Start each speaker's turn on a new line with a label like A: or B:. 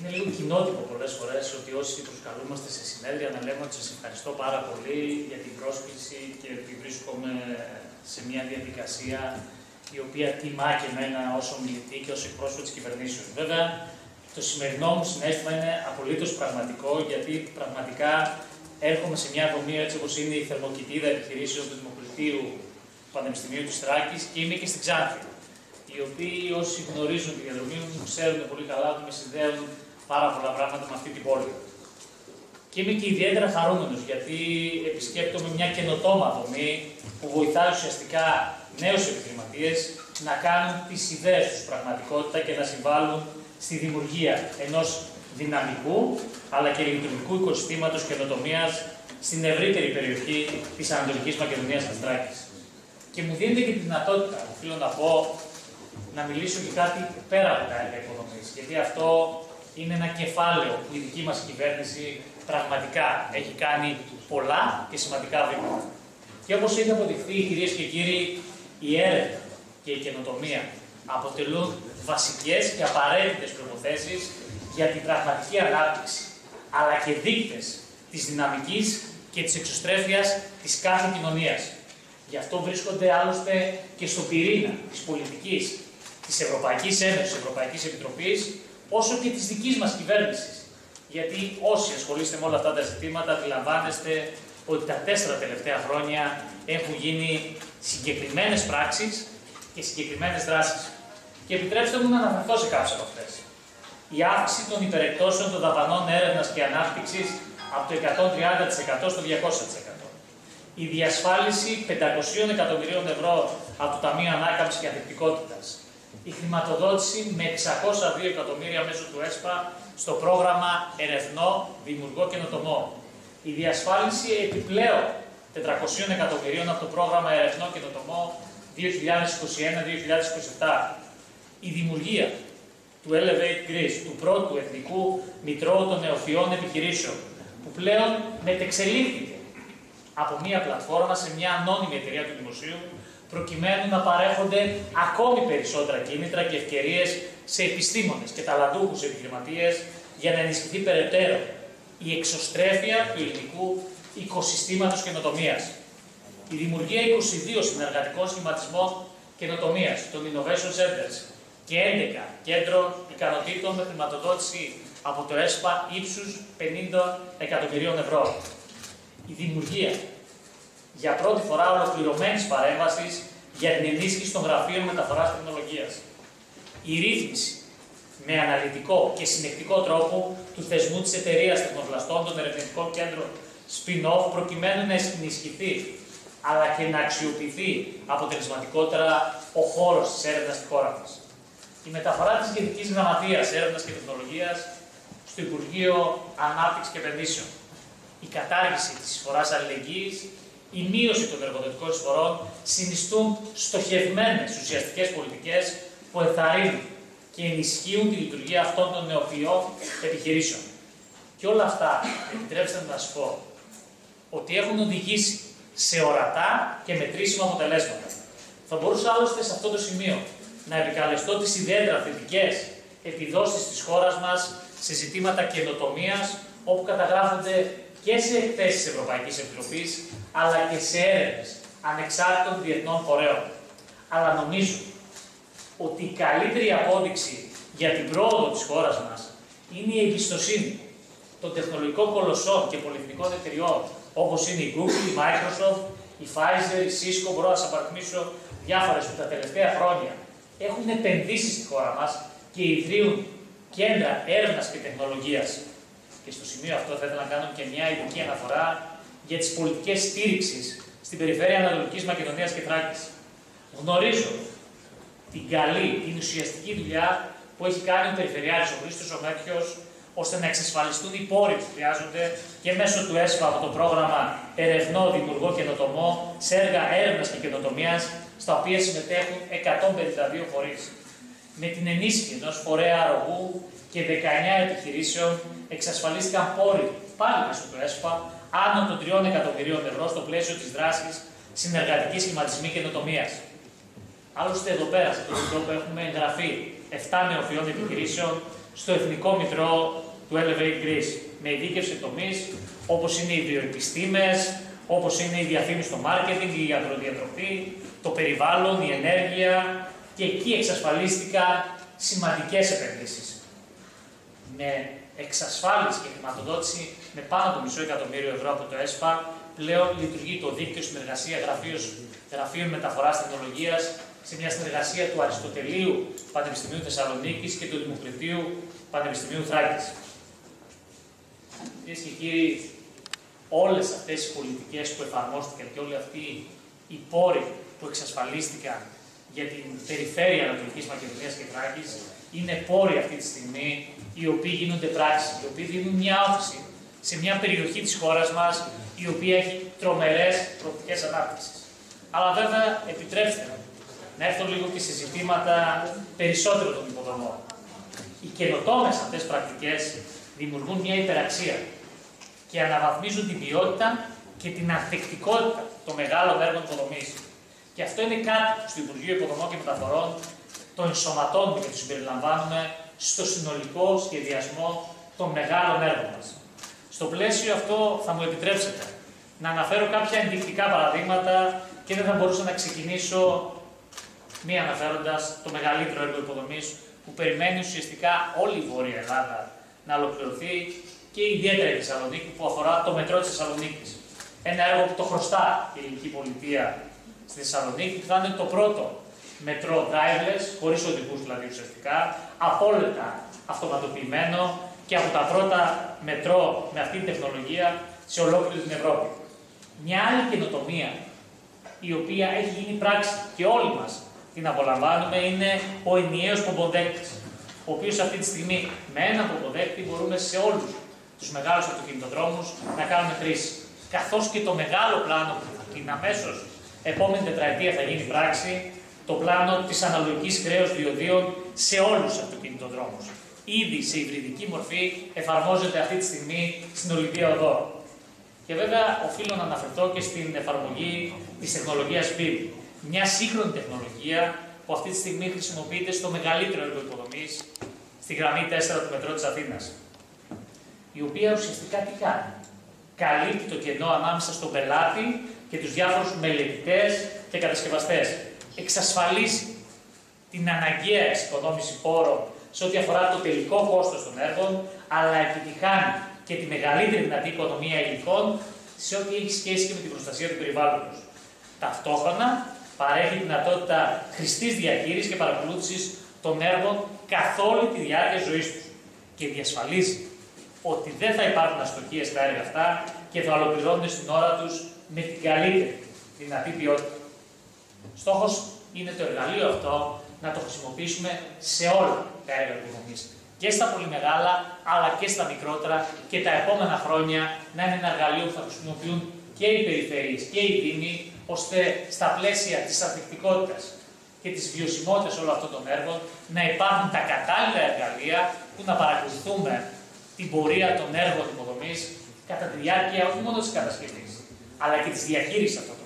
A: είναι λίγο κοινότυπο πολλές φορές ότι όσοι προσκαλούμαστε σε συνέδρια να λέμε ότι σας ευχαριστώ πάρα πολύ για την πρόσκληση και ότι βρίσκομαι σε μια διαδικασία η οποία τιμά και εμένα ως ομιλητή και ως εκπρόσωπο της κυβερνήσεως. Βέβαια, το σημερινό μου συναίσθημα είναι απολύτως πραγματικό, γιατί πραγματικά έρχομαι σε μια δομή έτσι όπως είναι η θερμοκοιτίδα επιχειρήσεων του Δημοκρατίου Πανεπιστημίου της Θράκης και είμαι και στην Ξάνθη. Οι οποίοι όσοι γνωρίζουν τη διαδρομή μου ξέρουν πολύ καλά ότι με συνδέουν πάρα πολλά πράγματα με αυτή την πόλη. Και είμαι και ιδιαίτερα χαρούμενος γιατί επισκέπτομαι μια καινοτόμα δομή που βοηθάει ουσιαστικά νέους επιχειρηματίες να κάνουν τις ιδέες τους πραγματικότητα και να συμβάλλουν στη δημιουργία ενός δυναμικού αλλά και λειτουργικού οικοσυστήματος καινοτομίας στην ευρύτερη περιοχή της Ανατολικής Μακεδονίας της Θράκης. Και μου δίνεται και τη δυνατότητα, οφείλω να πω, να μιλήσω και κάτι πέρα από τα έργα υποδομής. Γιατί αυτό είναι ένα κεφάλαιο που η δική μας κυβέρνηση πραγματικά έχει κάνει πολλά και σημαντικά βήματα. Και όπως έχει αποδειχθεί, κυρίες και κύριοι, η έρευνα και η καινοτομία αποτελούν βασικές και απαραίτητες προϋποθέσεις για την πραγματική ανάπτυξη, αλλά και δείκτες της δυναμικής και της εξωστρέφειας της κάθε κοινωνίας. Γι' αυτό βρίσκονται άλλωστε και στον πυρήνα της πολιτικής της Ευρωπαϊκής Ένωσης, της Ευρωπαϊκής Επιτροπής, όσο και της δικής μας κυβέρνησης. Γιατί όσοι ασχολείστε με όλα αυτά τα ζητήματα, αντιλαμβάνεστε ότι τα 4 τελευταία χρόνια έχουν γίνει συγκεκριμένες πράξεις και συγκεκριμένες δράσεις. Και επιτρέψτε μου να αναφερθώ σε κάποιες από αυτές. Η αύξηση των υπερεκτώσεων των δαπανών έρευνας και ανάπτυξης από το 130% στο 200%. Η διασφάλιση 500 εκατομμυρίων ευρώ από το Ταμείο Ανάκαμψης και Ανθεκτικότητας. Η χρηματοδότηση με 602 εκατομμύρια μέσω του ΕΣΠΑ στο πρόγραμμα Ερευνό, Δημιουργό Καινοτομό. Η διασφάλιση επιπλέον 400 εκατομμυρίων από το πρόγραμμα Ερευνό Καινοτομό 2021-2027. Η δημιουργία του Elevate Greece, του πρώτου εθνικού μητρώου των νεοφυών επιχειρήσεων, που πλέον μετεξελίχθηκε από μια πλατφόρμα σε μια ανώνυμη εταιρεία του Δημοσίου, προκειμένου να παρέχονται ακόμη περισσότερα κίνητρα και ευκαιρίες σε επιστήμονες και ταλαντούχους επιχειρηματίες για να ενισχυθεί περαιτέρω η εξωστρέφεια του ελληνικού οικοσυστήματος καινοτομίας. Η δημιουργία 22 συνεργατικών σχηματισμών καινοτομίας, των Innovation Centers, και 11 κέντρων ικανοτήτων με χρηματοδότηση από το ΕΣΠΑ ύψους 50 εκατομμυρίων ευρώ. Η δημιουργία για πρώτη φορά ολοκληρωμένης παρέμβασης για την ενίσχυση των γραφείων μεταφοράς τεχνολογίας. Η ρύθμιση με αναλυτικό και συνεκτικό τρόπο του θεσμού της εταιρείας τεχνοπλαστών των ερευνητικών κέντρων spin-off, προκειμένου να ενισχυθεί αλλά και να αξιοποιηθεί αποτελεσματικότερα ο χώρος της έρευνας στη χώρα μας. Η μεταφορά της Γενικής Γραμματείας Έρευνας και Τεχνολογίας στο Υπουργείο Ανάπτυξης και Επενδύσεων. Η κατάργηση της εισφοράς αλληλεγγύης, η μείωση των εργοδοτικών εισφορών συνιστούν στοχευμένες ουσιαστικές πολιτικές που ενθαρρύνουν και ενισχύουν τη λειτουργία αυτών των νεοφυών επιχειρήσεων. Και όλα αυτά, επιτρέψτε να σας πω, ότι έχουν οδηγήσει σε ορατά και μετρήσιμα αποτελέσματα. Θα μπορούσα άλλωστε σε αυτό το σημείο να επικαλεστώ τις ιδιαίτερα θετικές επιδόσεις της χώρας μας σε ζητήματα καινοτομίας, όπου καταγράφονται και σε εκθέσεις της Ευρωπαϊκής Επιτροπής, αλλά και σε έρευνες ανεξάρτητων διεθνών φορέων. Αλλά νομίζω ότι η καλύτερη απόδειξη για την πρόοδο της χώρας μας είναι η εμπιστοσύνη των τεχνολογικών κολοσσών και πολυεθνικών εταιριών, όπως είναι η Google, η Microsoft, η Pfizer, η Cisco, μπορώ να σας απαριθμίσω διάφορες που τα τελευταία χρόνια έχουν επενδύσει στη χώρα μας και ιδρύουν κέντρα έρευνας και τεχνολογίας. Και στο σημείο αυτό θα ήθελα να κάνω και μια ειδική αναφορά για τις πολιτικές στήριξης στην περιφέρεια Ανατολικής Μακεδονίας και Θράκης. Γνωρίζω την καλή, την ουσιαστική δουλειά που έχει κάνει ο Περιφερειάρχης ο Χρήστος ο Μέτχιος, ώστε να εξασφαλιστούν οι πόροι που χρειάζονται και μέσω του ΕΣΠΑ από το πρόγραμμα Ερευνό, Δημιουργό Καινοτομό σε έργα έρευνας και καινοτομίας, στα οποία συμμετέχουν 152 φορείς. Με την ενίσχυση ενός φορέα αρρωγού και 19 επιχειρήσεων εξασφαλίστηκαν πόροι πάλι μέσω του ΕΣΠΑ άνω των 3 εκατομμυρίων ευρώ στο πλαίσιο της δράσης Συνεργατική Σχηματισμή Καινοτομίας. Άλλωστε, εδώ πέρα, σε αυτό το τόπο έχουμε εγγραφεί 7 νεοφυών επιχειρήσεων στο Εθνικό Μητρό του Elevate Greece, με ειδίκευση τομείς όπως είναι οι βιοεπιστήμες, όπως είναι η διαφήμιση στο μάρκετινγκ, η αγροδιατροφή, το περιβάλλον, η ενέργεια, και εκεί εξασφαλίστηκαν σημαντικές επενδύσεις. Με εξασφάλιση και χρηματοδότηση με πάνω από $500.000 από το ΕΣΠΑ, πλέον λειτουργεί το δίκτυο συνεργασία γραφείων μεταφοράς τεχνολογίας σε μια συνεργασία του Αριστοτελείου Πανεπιστημίου Θεσσαλονίκης και του Δημοκρατίου Πανεπιστημίου Θράκης. Κυρίες και κύριοι, όλες αυτές οι πολιτικές που εφαρμόστηκαν και όλοι αυτοί οι πόροι που εξασφαλίστηκαν για την περιφέρεια Ανατολικής Μακεδονίας και Θράκης είναι πόροι αυτή τη στιγμή οι οποίοι γίνονται πράξη, οι οποίοι δίνουν μια όθηση σε μια περιοχή της χώρας μας η οποία έχει τρομερές προοπτικές ανάπτυξης. Αλλά βέβαια, επιτρέψτε μου να έρθω λίγο και σε ζητήματα περισσότερο των υποδομών. Οι καινοτόμες αυτές πρακτικές δημιουργούν μια υπεραξία και αναβαθμίζουν την ποιότητα και την ανθεκτικότητα των μεγάλων έργων υποδομής. Και αυτό είναι κάτι που στο Υπουργείο Υποδομών και Μεταφορών το ενσωματώνουμε και το συμπεριλαμβάνουμε στο συνολικό σχεδιασμό των μεγάλων έργων μας. Στο πλαίσιο αυτό θα μου επιτρέψετε να αναφέρω κάποια ενδεικτικά παραδείγματα και δεν θα μπορούσα να ξεκινήσω μη αναφέροντας το μεγαλύτερο έργο υποδομής που περιμένει ουσιαστικά όλη η Βόρεια Ελλάδα να ολοκληρωθεί και ιδιαίτερα η Θεσσαλονίκη που αφορά το μετρό της Θεσσαλονίκης. Ένα έργο που το χρωστά η ελληνική πολιτεία στη Θεσσαλονίκη, που θα είναι το πρώτο μετρό driveless, χωρίς οδηγούς δηλαδή ουσιαστικά, απόλυτα αυτοματοποιημένο και από τα πρώτα μετρό με αυτή την τεχνολογία σε ολόκληρη την Ευρώπη. Μια άλλη καινοτομία η οποία έχει γίνει πράξη και όλοι μας την απολαμβάνουμε είναι ο ενιαίος πομποδέκτης, ο οποίος αυτή τη στιγμή με ένα πομποδέκτη μπορούμε σε όλους τους μεγάλους αυτοκινητοδρόμους να κάνουμε χρήση. Καθώς και το μεγάλο πλάνο που την αμέσως επόμενη τετραετία θα γίνει πράξη, το πλάνο της αναλογικής χρέωσης διοδίων σε όλους τους αυτοκινητοδρόμους. Ήδη σε υβριδική μορφή εφαρμόζεται αυτή τη στιγμή στην Ολυμπία Οδό. Και βέβαια οφείλω να αναφερθώ και στην εφαρμογή της τεχνολογίας BIM. Μια σύγχρονη τεχνολογία που αυτή τη στιγμή χρησιμοποιείται στο μεγαλύτερο έργο υποδομής, στη γραμμή 4 του μετρό της Αθήνας. Η οποία ουσιαστικά τι κάνει? Καλύπτει το κενό ανάμεσα στον πελάτη και τους διάφορους μελετητές και κατασκευαστές. Εξασφαλίσει την αναγκαία εξοικονόμηση πόρων σε ό,τι αφορά το τελικό κόστος των έργων, αλλά επιτυχάνει και τη μεγαλύτερη δυνατή οικονομία υλικών σε ό,τι έχει σχέση και με την προστασία του περιβάλλοντος. Ταυτόχρονα παρέχει δυνατότητα χρηστής διαχείρισης και παρακολούθησης των έργων καθ' όλη τη διάρκεια ζωής τους και διασφαλίζει ότι δεν θα υπάρχουν αστοχίες στα έργα αυτά και θα ολοκληρώνονται στην ώρα τους με την καλύτερη δυνατή ποιότητα. Στόχος είναι το εργαλείο αυτό να το χρησιμοποιήσουμε σε όλα τα έργα υποδομής. Και στα πολύ μεγάλα, αλλά και στα μικρότερα και τα επόμενα χρόνια να είναι ένα εργαλείο που θα χρησιμοποιούν και οι περιφέρειες και οι δήμοι, ώστε στα πλαίσια της ανθεκτικότητας και της βιωσιμότητας όλων αυτών των έργων να υπάρχουν τα κατάλληλα εργαλεία που να παρακολουθούμε την πορεία των έργων υποδομής κατά τη διάρκεια όχι μόνο της κατασκευής, αλλά και της διαχείρισης αυτών των